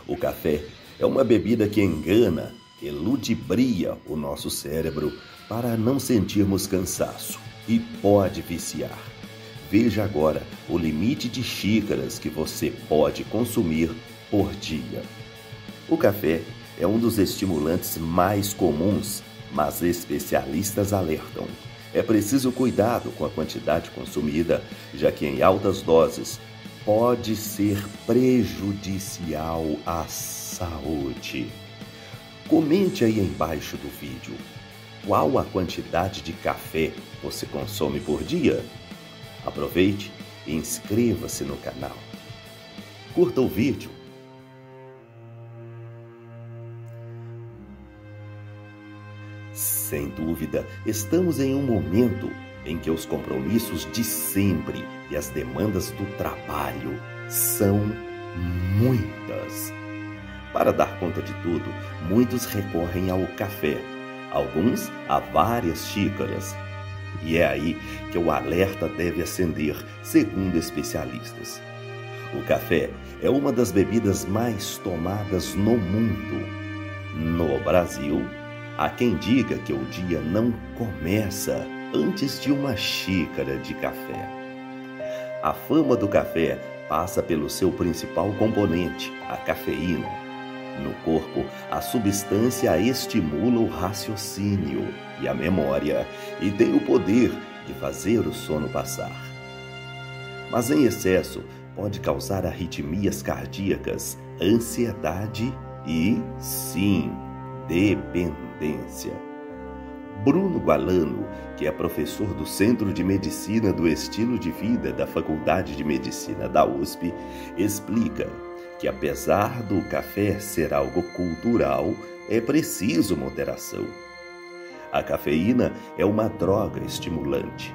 O café é uma bebida que engana, que ludibria o nosso cérebro para não sentirmos cansaço e pode viciar. Veja agora o limite de xícaras que você pode consumir por dia. O café é um dos estimulantes mais comuns, mas especialistas alertam. É preciso cuidado com a quantidade consumida, já que em altas doses pode ser prejudicial à saúde. Comente aí embaixo do vídeo qual a quantidade de café você consome por dia. Aproveite e inscreva-se no canal. Curta o vídeo. Sem dúvida, estamos em um momento em que os compromissos de sempre e as demandas do trabalho são muitas. Para dar conta de tudo, muitos recorrem ao café, alguns a várias xícaras. E é aí que o alerta deve acender, segundo especialistas. O café é uma das bebidas mais tomadas no mundo. No Brasil, há quem diga que o dia não começa antes de uma xícara de café. A fama do café passa pelo seu principal componente, a cafeína. No corpo, a substância estimula o raciocínio e a memória e tem o poder de fazer o sono passar. Mas em excesso, pode causar arritmias cardíacas, ansiedade e, sim, dependência. Bruno Gualano, que é professor do Centro de Medicina do Estilo de Vida da Faculdade de Medicina da USP, explica que apesar do café ser algo cultural, é preciso moderação. A cafeína é uma droga estimulante.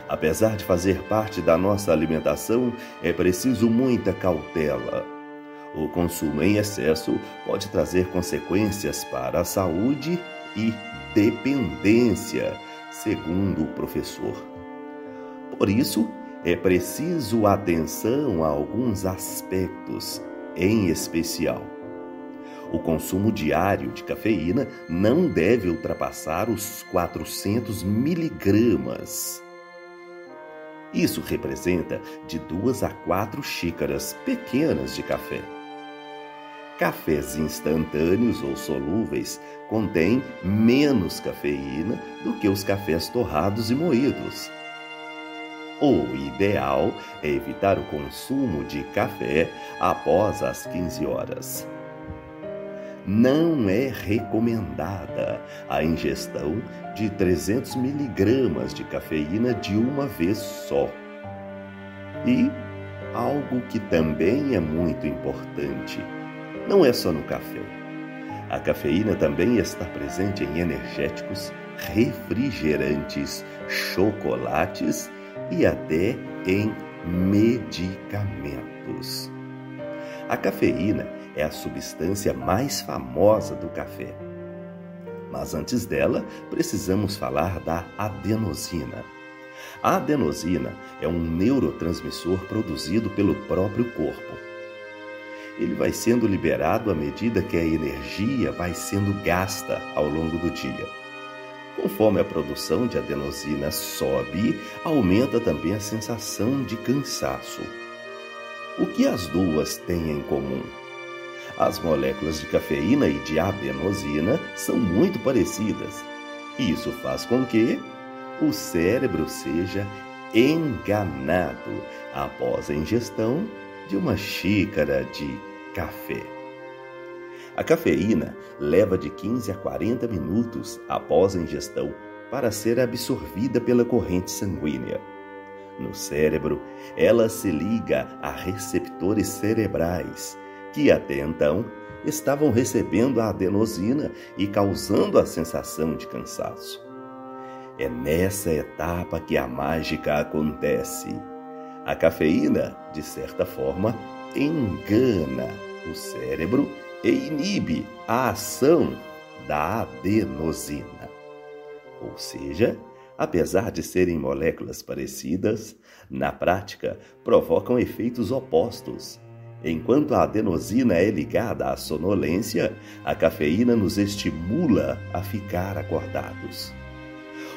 Apesar de fazer parte da nossa alimentação, é preciso muita cautela. O consumo em excesso pode trazer consequências para a saúde e dependência, segundo o professor. Por isso, é preciso atenção a alguns aspectos, em especial. O consumo diário de cafeína não deve ultrapassar os 400 miligramas. Isso representa de 2 a 4 xícaras pequenas de café. Cafés instantâneos ou solúveis contêm menos cafeína do que os cafés torrados e moídos. O ideal é evitar o consumo de café após as 15 horas. Não é recomendada a ingestão de 300 miligramas de cafeína de uma vez só. E algo que também é muito importante, não é só no café. A cafeína também está presente em energéticos, refrigerantes, chocolates e até em medicamentos. A cafeína é a substância mais famosa do café. Mas antes dela, precisamos falar da adenosina. A adenosina é um neurotransmissor produzido pelo próprio corpo. Ele vai sendo liberado à medida que a energia vai sendo gasta ao longo do dia. Conforme a produção de adenosina sobe, aumenta também a sensação de cansaço. O que as duas têm em comum? As moléculas de cafeína e de adenosina são muito parecidas. Isso faz com que o cérebro seja enganado após a ingestão de uma xícara de café. A cafeína leva de 15 a 40 minutos após a ingestão para ser absorvida pela corrente sanguínea. No cérebro, ela se liga a receptores cerebrais, que até então estavam recebendo a adenosina e causando a sensação de cansaço. É nessa etapa que a mágica acontece. A cafeína, de certa forma, engana o cérebro e inibe a ação da adenosina. Ou seja, apesar de serem moléculas parecidas, na prática provocam efeitos opostos Enquanto a adenosina é ligada à sonolência, a cafeína nos estimula a ficar acordados.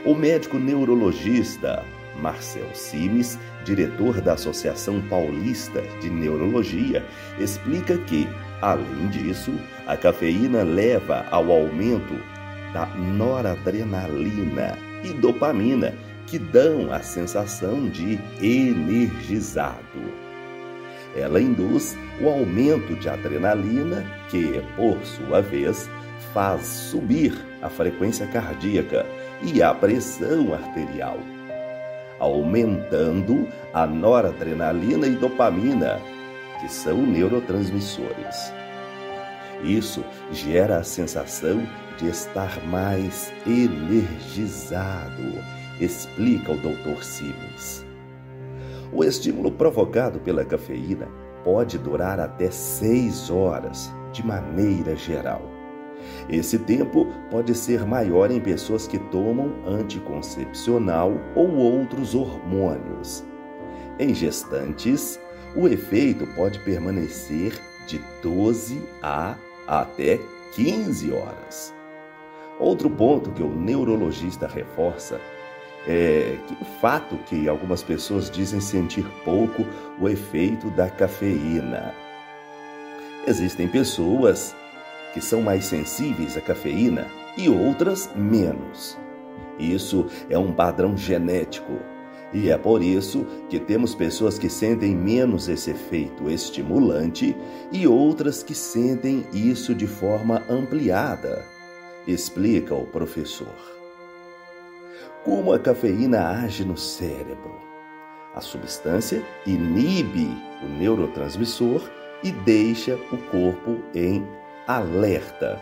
O médico neurologista Marcel Simes, diretor da Associação Paulista de Neurologia, explica que, além disso, a cafeína leva ao aumento da noradrenalina e dopamina, que dão a sensação de energizado. Ela induz o aumento de adrenalina, que, por sua vez, faz subir a frequência cardíaca e a pressão arterial, aumentando a noradrenalina e dopamina, que são neurotransmissores. Isso gera a sensação de estar mais energizado, explica o Dr. Simes. O estímulo provocado pela cafeína pode durar até 6 horas, de maneira geral. Esse tempo pode ser maior em pessoas que tomam anticoncepcional ou outros hormônios. Em gestantes, o efeito pode permanecer de 12 a até 15 horas. Outro ponto que o neurologista reforça é que o fato que algumas pessoas dizem sentir pouco o efeito da cafeína. Existem pessoas que são mais sensíveis à cafeína e outras menos. Isso é um padrão genético e é por isso que temos pessoas que sentem menos esse efeito estimulante e outras que sentem isso de forma ampliada, explica o professor. Como a cafeína age no cérebro? A substância inibe o neurotransmissor e deixa o corpo em alerta.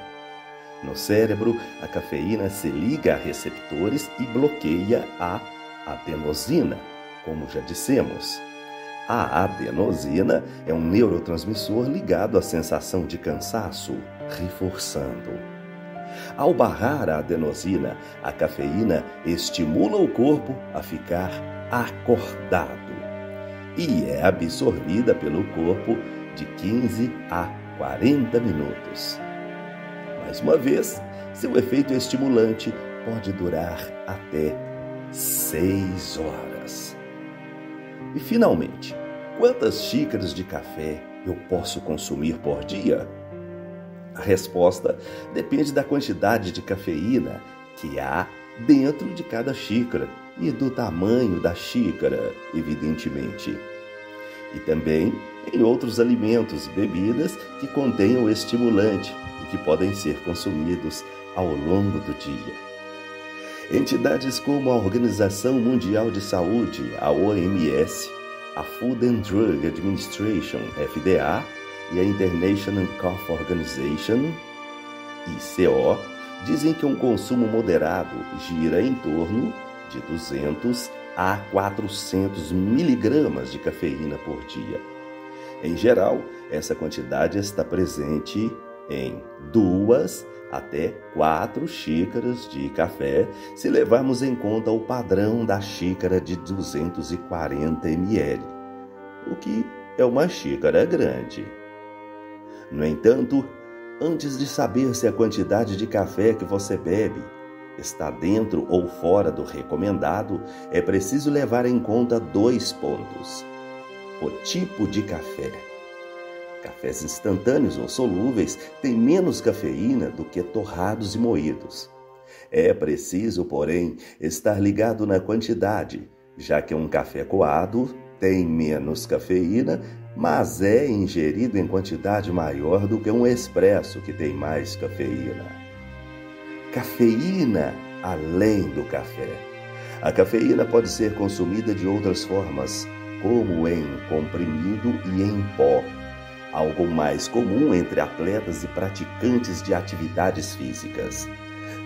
No cérebro, a cafeína se liga a receptores e bloqueia a adenosina, como já dissemos. A adenosina é um neurotransmissor ligado à sensação de cansaço, reforçando. Ao barrar a adenosina, a cafeína estimula o corpo a ficar acordado e é absorvida pelo corpo de 15 a 40 minutos. Mais uma vez, seu efeito estimulante pode durar até 6 horas. E finalmente, quantas xícaras de café eu posso consumir por dia? A resposta depende da quantidade de cafeína que há dentro de cada xícara e do tamanho da xícara, evidentemente. E também em outros alimentos e bebidas que contenham estimulante e que podem ser consumidos ao longo do dia. Entidades como a Organização Mundial de Saúde, a OMS, a Food and Drug Administration, FDA, e a International Coffee Organization, ICO, dizem que um consumo moderado gira em torno de 200 a 400 miligramas de cafeína por dia. Em geral, essa quantidade está presente em 2 até 4 xícaras de café, se levarmos em conta o padrão da xícara de 240 ml, o que é uma xícara grande. No entanto, antes de saber se a quantidade de café que você bebe está dentro ou fora do recomendado, é preciso levar em conta 2 pontos. O tipo de café. Cafés instantâneos ou solúveis têm menos cafeína do que torrados e moídos. É preciso, porém, estar ligado na quantidade, já que um café coado tem menos cafeína, mas é ingerido em quantidade maior do que um expresso, que tem mais cafeína. Cafeína além do café. A cafeína pode ser consumida de outras formas, como em comprimido e em pó, algo mais comum entre atletas e praticantes de atividades físicas.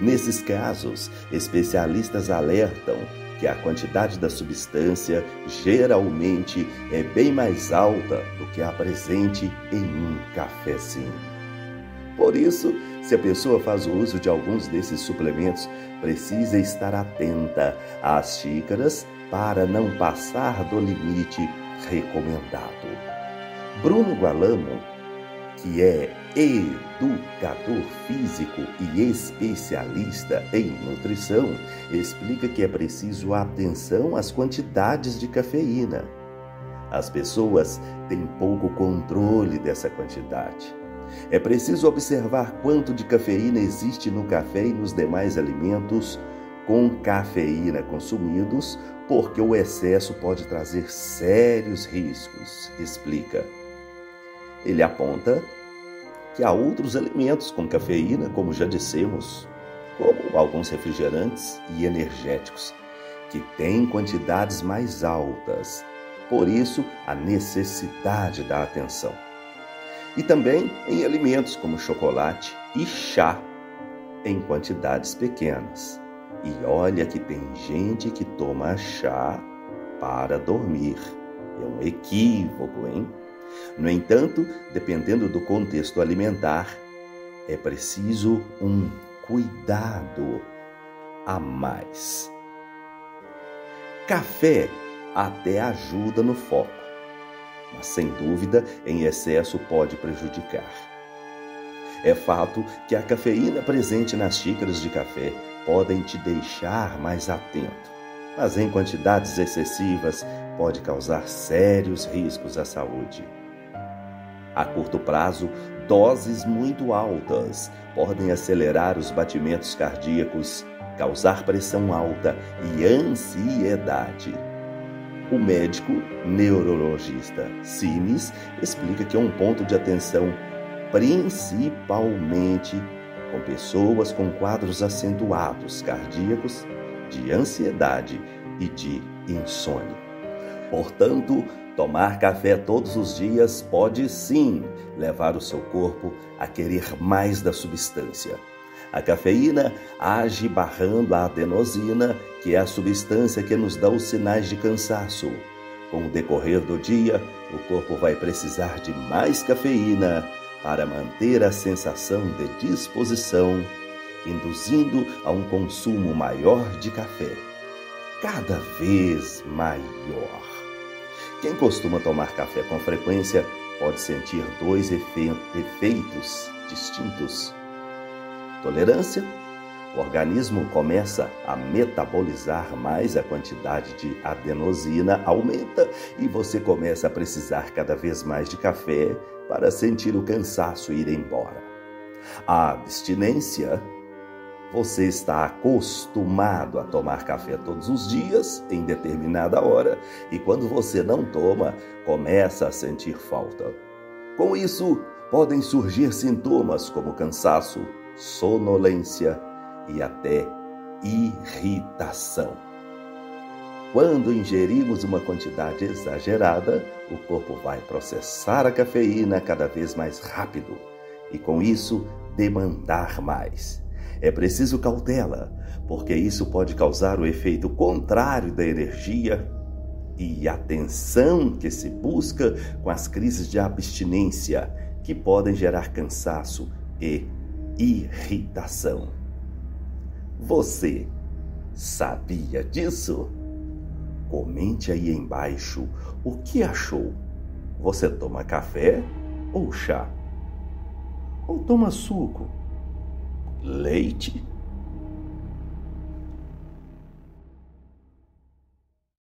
Nesses casos, especialistas alertam que a quantidade da substância geralmente é bem mais alta do que a presente em um cafezinho. Por isso, se a pessoa faz o uso de alguns desses suplementos, precisa estar atenta às xícaras para não passar do limite recomendado. Bruno Gualamo, que é educador físico e especialista em nutrição, explica que é preciso atenção às quantidades de cafeína. As pessoas têm pouco controle dessa quantidade. É preciso observar quanto de cafeína existe no café e nos demais alimentos com cafeína consumidos, porque o excesso pode trazer sérios riscos, explica. Ele aponta que há outros alimentos com cafeína, como já dissemos, como alguns refrigerantes e energéticos, que têm quantidades mais altas. Por isso, a necessidade da atenção. E também em alimentos como chocolate e chá, em quantidades pequenas. E olha que tem gente que toma chá para dormir. É um equívoco, hein? No entanto, dependendo do contexto alimentar, é preciso um cuidado a mais. Café até ajuda no foco, mas sem dúvida, em excesso pode prejudicar. É fato que a cafeína presente nas xícaras de café podem te deixar mais atento, mas em quantidades excessivas pode causar sérios riscos à saúde. A curto prazo, doses muito altas podem acelerar os batimentos cardíacos, causar pressão alta e ansiedade. O médico neurologista Simes explica que é um ponto de atenção principalmente com pessoas com quadros acentuados cardíacos, de ansiedade e de insônia. Portanto, tomar café todos os dias pode sim levar o seu corpo a querer mais da substância. A cafeína age barrando a adenosina, que é a substância que nos dá os sinais de cansaço. Com o decorrer do dia, o corpo vai precisar de mais cafeína para manter a sensação de disposição, induzindo a um consumo maior de café, cada vez maior. Quem costuma tomar café com frequência pode sentir dois efeitos distintos. Tolerância: o organismo começa a metabolizar mais, a quantidade de adenosina aumenta e você começa a precisar cada vez mais de café para sentir o cansaço ir embora. A abstinência: você está acostumado a tomar café todos os dias, em determinada hora, e quando você não toma, começa a sentir falta. Com isso, podem surgir sintomas como cansaço, sonolência e até irritação. Quando ingerimos uma quantidade exagerada, o corpo vai processar a cafeína cada vez mais rápido e, com isso, demandar mais. É preciso cautela, porque isso pode causar o efeito contrário da energia e atenção que se busca com as crises de abstinência, que podem gerar cansaço e irritação. Você sabia disso? Comente aí embaixo o que achou. Você toma café ou chá? Ou toma suco? Leite